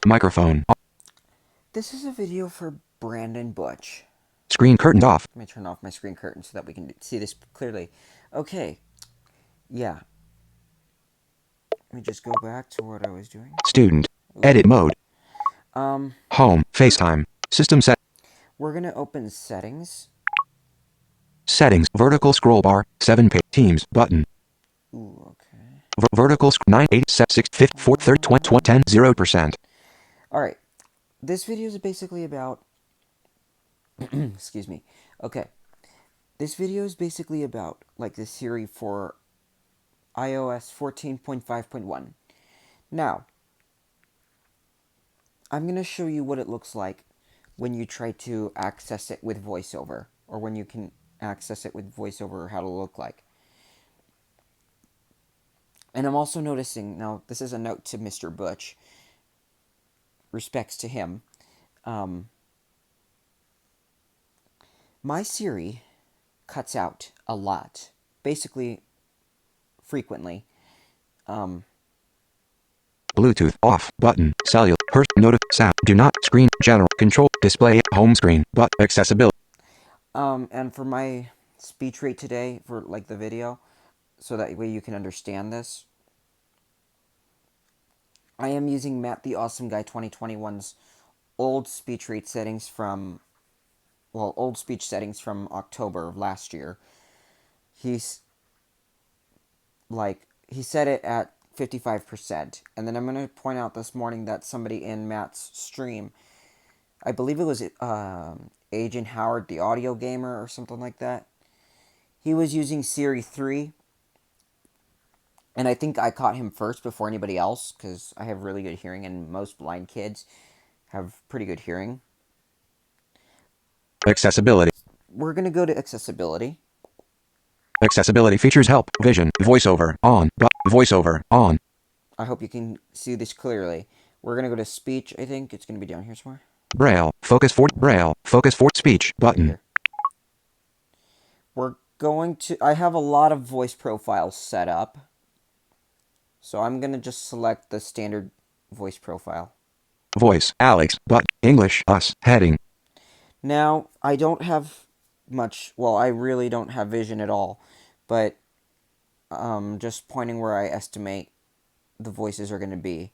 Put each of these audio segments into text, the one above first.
Microphone. This is a video for Brandon Butch. Screen curtained off. Let me turn off my screen curtain so that we can see this clearly. Okay, yeah. Let me just go back to what I was doing. Student. Edit mode. Um, Home. FaceTime. System set. we're gonna open settings. Settings. Vertical scroll bar. 7 page. Teams. Button. Ooh, okay. Vertical 9 8 7 6 5 4 30 20 10 0%. Alright, this video is basically about... excuse me. Okay, this video is basically about, like, the Siri for iOS 14.5.1. Now, I'm going to show you what it looks like when you try to access it with voiceover, or when you can access it with voiceover, or how to look like. And I'm also noticing, now this is a note to Mr. Butch, respects to him, my Siri cuts out a lot, basically frequently. Bluetooth off button. Cellular. Notif. Sound. Do not. Screen. General. Control. Display. Home screen. But accessibility. And for my speech rate today, for like the video, so that way you can understand this, I am using Matt the Awesome Guy 2021's old speech rate settings from, well, old speech settings from October of last year. He's like, he set it at 55%. And then I'm going to point out this morning that somebody in Matt's stream, I believe it was Agent Howard, the audio gamer, or something like that, he was using Siri 3. And I think I caught him first before anybody else, because I have really good hearing, and most blind kids have pretty good hearing. Accessibility. We're going to go to accessibility. Accessibility features help. Vision. Voiceover. On. Voiceover. On. I hope you can see this clearly. We're going to go to speech, I think. It's going to be down here somewhere. Braille. Focus for Braille. Focus for speech. Button. Right, we're going to... I have a lot of voice profiles set up. So I'm going to just select the standard voice profile. Voice. Alex. But. English. Us. Heading. Now, I don't have much... Well, I really don't have vision at all. But just pointing where I estimate the voices are going to be.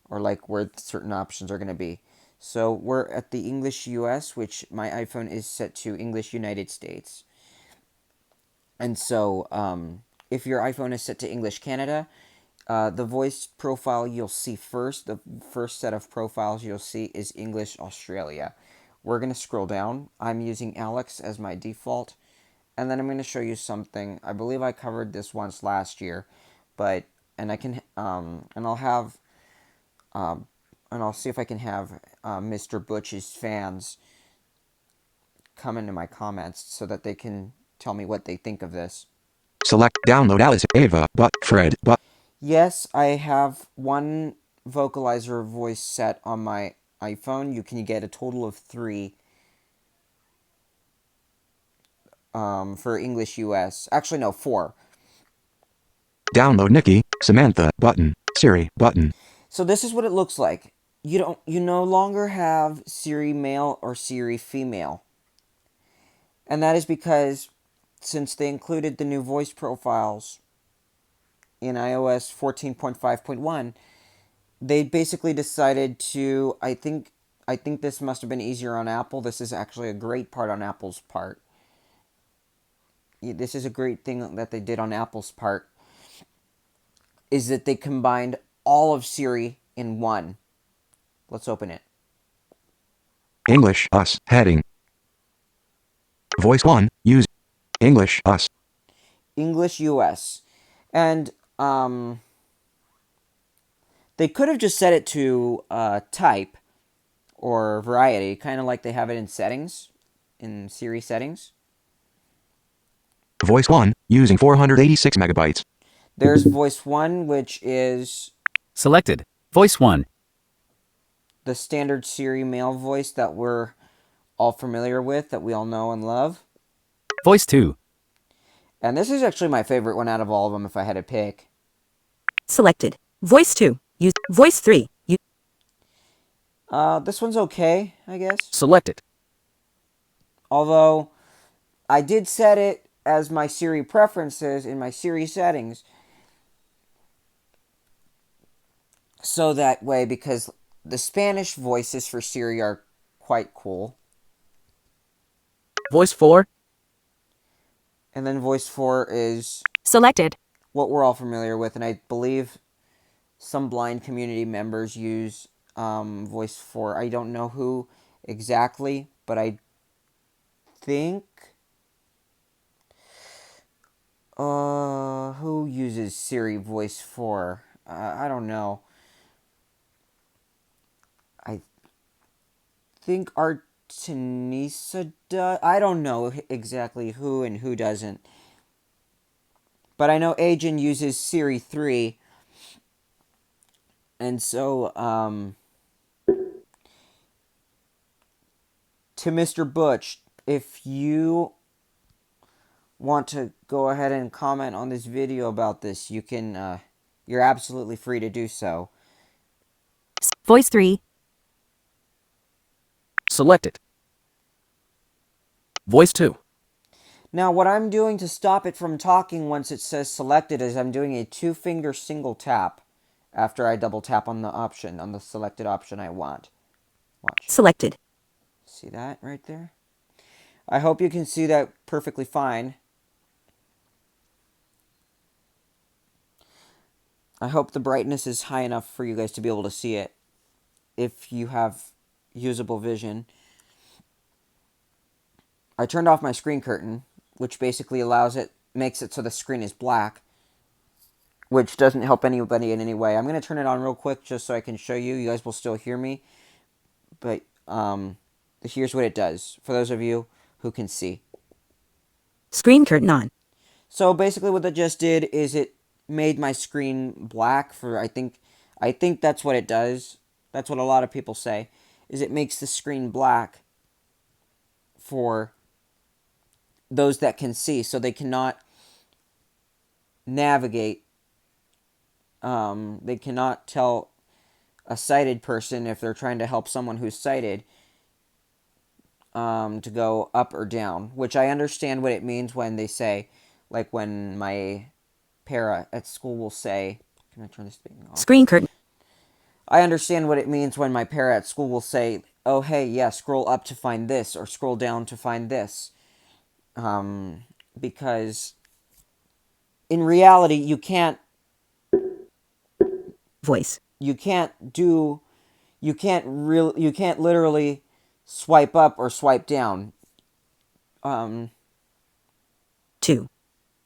Or like where certain options are going to be. So we're at the English US, which my iPhone is set to English United States. And so if your iPhone is set to English Canada, the voice profile you'll see first, the first set of profiles you'll see is English Australia. We're going to scroll down. I'm using Alex as my default. And then I'm going to show you something. I believe I covered this once last year, but, and I can, and I'll have, and I'll see if I can have Mr. Butch's fans come into my comments so that they can tell me what they think of this. Select. Download Alice. Ava. But. Fred. But. Yes, I have one vocalizer voice set on my iPhone. You can get a total of 3 for English US. Actually, no, 4. Download Nikki. Samantha. Button. Siri. Button. So this is what it looks like. You no longer have Siri male or Siri female. And that is because since they included the new voice profiles in iOS 14.5.1, they basically decided to, I think this must have been easier on Apple. This is actually a great part on Apple's part. This is a great thing that they did on Apple's part, is that they combined all of Siri in one. Let's open it. English. Us. Heading. Voice 1. Use. English. Us. English US. And they could have just set it to type or variety, kind of like they have it in settings, in Siri settings. Voice 1. Using 486 megabytes. There's voice 1, which is Selected. Voice 1. the standard Siri male voice that we're all familiar with, that we all know and love. Voice 2. And this is actually my favorite one out of all of them if I had to pick. Selected. Voice 2. Use. Voice 3. This one's okay, I guess. Selected. Although, I did set it as my Siri preferences in my Siri settings. So that way, because the Spanish voices for Siri are quite cool. Voice 4. And then voice 4 is Selected. what we're all familiar with, and I believe some blind community members use voice 4. I don't know who exactly, but I think who uses Siri voice 4? I don't know. I think Artenisa does. I don't know exactly who and who doesn't. But I know Agent uses Siri 3. And so, to Mr. Butch, if you want to go ahead and comment on this video about this, you can, you're absolutely free to do so. Voice 3. Selected. Voice 2. Now, what I'm doing to stop it from talking once it says selected is I'm doing a 2-finger single tap after I double tap on the option, on the selected option I want. Watch. Selected. See that right there? I hope you can see that perfectly fine. I hope the brightness is high enough for you guys to be able to see it if you have usable vision. I turned off my screen curtain, which basically makes it so the screen is black, which doesn't help anybody in any way. I'm going to turn it on real quick just so I can show you. You guys will still hear me, but here's what it does for those of you who can see. Screen curtain on. So basically what it just did is it made my screen black for, I think that's what it does. That's what a lot of people say, is it makes the screen black for those that can see, so they cannot navigate. They cannot tell a sighted person, if they're trying to help someone who's sighted, to go up or down, which I understand what it means when they say, like when my para at school will say, can I turn this thing off? Screen curtain. I understand what it means when my para at school will say, oh hey, yeah, scroll up to find this, or scroll down to find this. Because in reality, you can't Voice. you can't literally swipe up or swipe down. 2.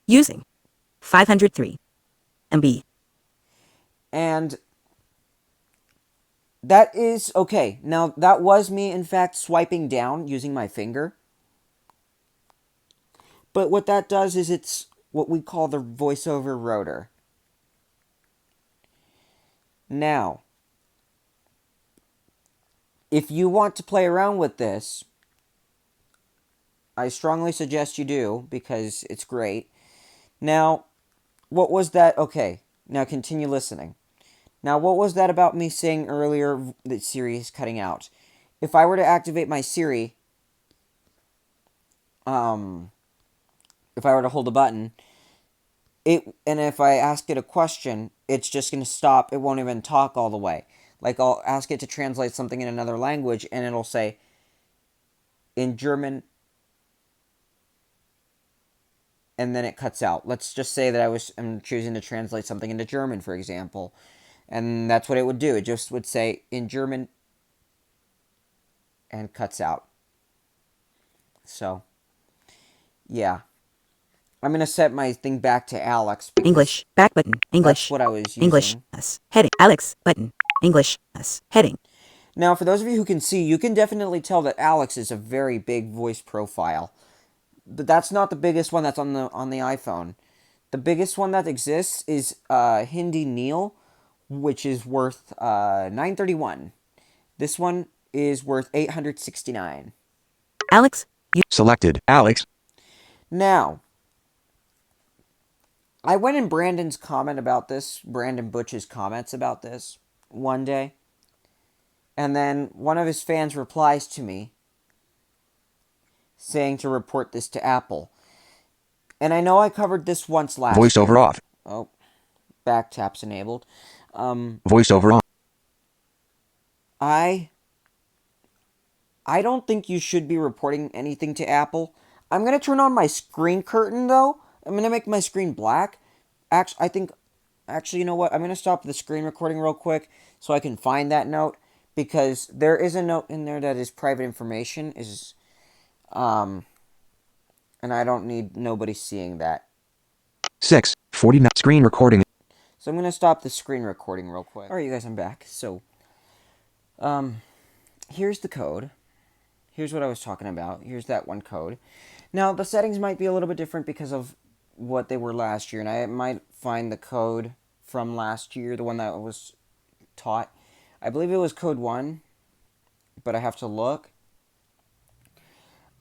Using 503 MB. And that is okay. Now, that was me, in fact, swiping down using my finger. But what that does is it's what we call the voiceover rotor. Now, if you want to play around with this, I strongly suggest you do, because it's great. Now, what was that? Okay, now continue listening. Now, what was that about me saying earlier that Siri is cutting out? If I were to activate my Siri, if I were to hold a button, and if I ask it a question, it's just going to stop. It won't even talk all the way. Like, I'll ask it to translate something in another language, and it'll say, in German, and then it cuts out. Let's just say that I'm choosing to translate something into German, for example. And that's what it would do. It just would say, in German, and cuts out. So, yeah. I'm going to set my thing back to Alex. English. Back button. English. That's what I was using. English. S. Heading. Alex. Button. English. S. Heading. Now, for those of you who can see, you can definitely tell that Alex is a very big voice profile. But that's not the biggest one that's on the iPhone. The biggest one that exists is Hindi Neil, which is worth $931. This one is worth $869. Alex. Selected. Alex. Now, I went in Brandon's comment about this, Brandon Butch's comments about this, one day. And then one of his fans replies to me saying to report this to Apple. And I know I covered this once last Voiceover year. off. Oh, back taps enabled. Voiceover on. I don't think you should be reporting anything to Apple. I'm going to turn on my screen curtain, though. I'm going to make my screen black. Actually, you know what? I'm going to stop the screen recording real quick so I can find that note, because there is a note in there that is private information, and I don't need nobody seeing that. 6:49. Screen recording. So I'm going to stop the screen recording real quick. Alright, you guys, I'm back. So, here's the code. Here's what I was talking about. Here's that one code. Now, the settings might be a little bit different because of what they were last year, and I might find the code from last year, the one that was taught. I believe it was code 1, but I have to look.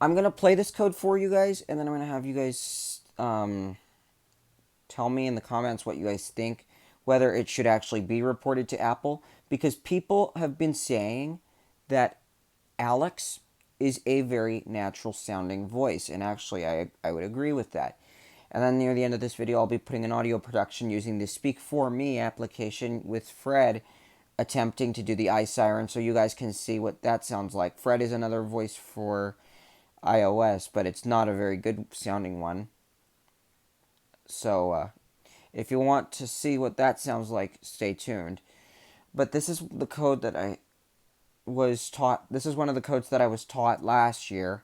I'm going to play this code for you guys, and then I'm going to have you guys tell me in the comments what you guys think, whether it should actually be reported to Apple, because people have been saying that Alex is a very natural sounding voice, and actually I would agree with that. And then near the end of this video, I'll be putting an audio production using the Speak For Me application with Fred attempting to do the iSiren, so you guys can see what that sounds like. Fred is another voice for iOS, but it's not a very good sounding one. So, if you want to see what that sounds like, stay tuned. But this is the code that I was taught. This is one of the codes that I was taught last year.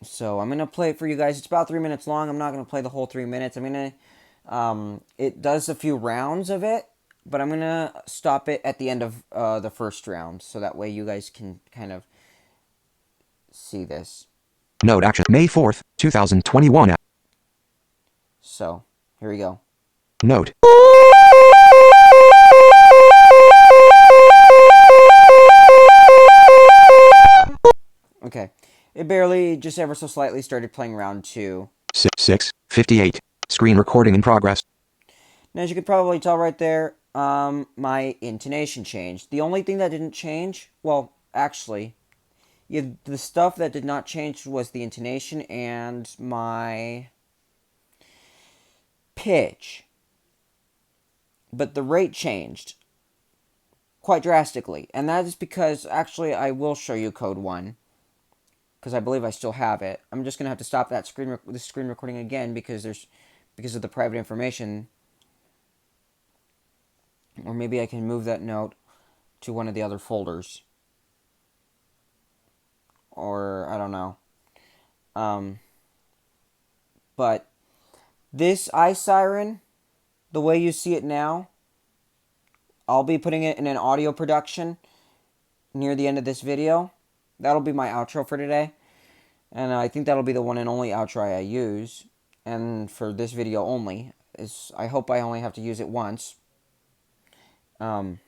So I'm going to play it for you guys. It's about 3 minutes long. I'm not going to play the whole 3 minutes. I'm going to, it does a few rounds of it, but I'm going to stop it at the end of the first round, so that way you guys can kind of see this. Note action. May 4th, 2021. So, here we go. Note. Okay. It barely, just ever so slightly, started playing round 2. 6:58. Screen recording in progress. Now, as you could probably tell right there, my intonation changed. The only thing that didn't change, well, actually, the stuff that did not change was the intonation and my pitch. But the rate changed quite drastically. And that is because, actually, I will show you code 1, because I believe I still have it. I'm just going to have to stop that screen recording again because of the private information. Or maybe I can move that note to one of the other folders. Or, I don't know. But this iSiren, the way you see it now, I'll be putting it in an audio production near the end of this video. That'll be my outro for today. And I think that'll be the one and only outro I use. And for this video only. I hope I only have to use it once. Not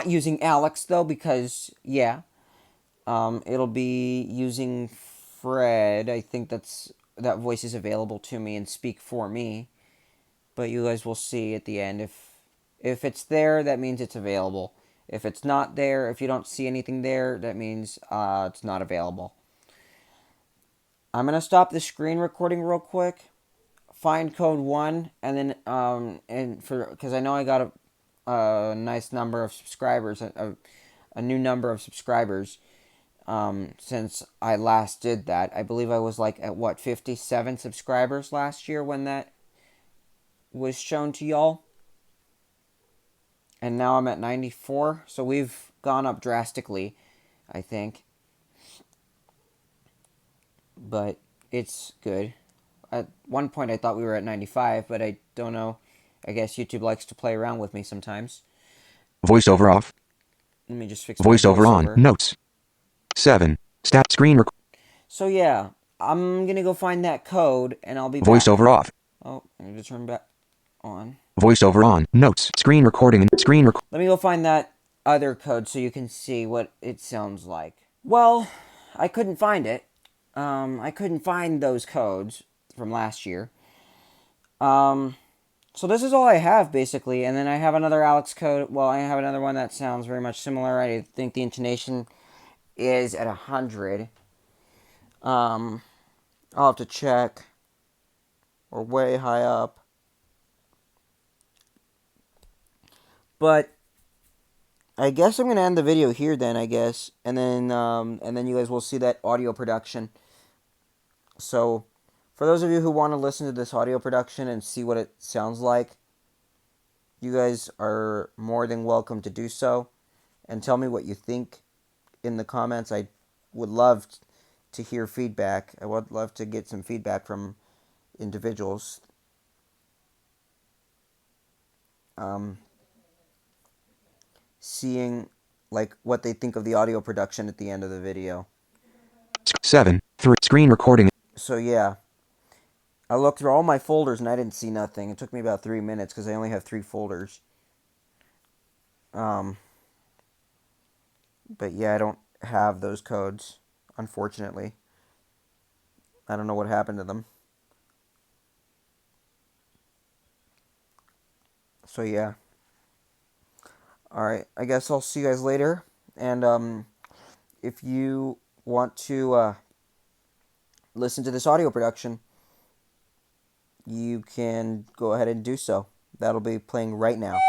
using Alex, though, because, yeah. It'll be using Fred. I think that voice is available to me and Speak For Me. But you guys will see at the end. If it's there, that means it's available. If it's not there, if you don't see anything there, that means it's not available. I'm going to stop the screen recording real quick. Find code 1, and then because I know I got a nice number of subscribers, a new number of subscribers since I last did that. I believe I was like at 57 subscribers last year when that was shown to y'all, and now I'm at 94. So we've gone up drastically, I think, but it's good. At one point, I thought we were at 95, but I don't know. I guess YouTube likes to play around with me sometimes. Voiceover off. Let me just fix my Voiceover on. voiceover. Notes. 7. Stat screen rec. So yeah, I'm gonna go find that code, and I'll be back. Voiceover off. Oh, I need to turn back on. Voiceover on. Notes. Screen recording and screen rec. Let me go find that other code so you can see what it sounds like. Well, I couldn't find it. I couldn't find those codes from last year. So this is all I have, basically. And then I have another Alex code. Well, I have another one that sounds very much similar. I think the intonation is at 100. I'll have to check. Or way high up. But I guess I'm gonna end the video here then, I guess. And then you guys will see that audio production. So for those of you who want to listen to this audio production and see what it sounds like, you guys are more than welcome to do so. And tell me what you think in the comments. I would love to hear feedback. I would love to get some feedback from individuals. Seeing like what they think of the audio production at the end of the video. 7. 3. Screen recording. So yeah, I looked through all my folders and I didn't see nothing. It took me about 3 minutes because I only have 3 folders. But yeah, I don't have those codes, unfortunately. I don't know what happened to them. So yeah. Alright, I guess I'll see you guys later. And if you want to listen to this audio production, you can go ahead and do so. That'll be playing right now.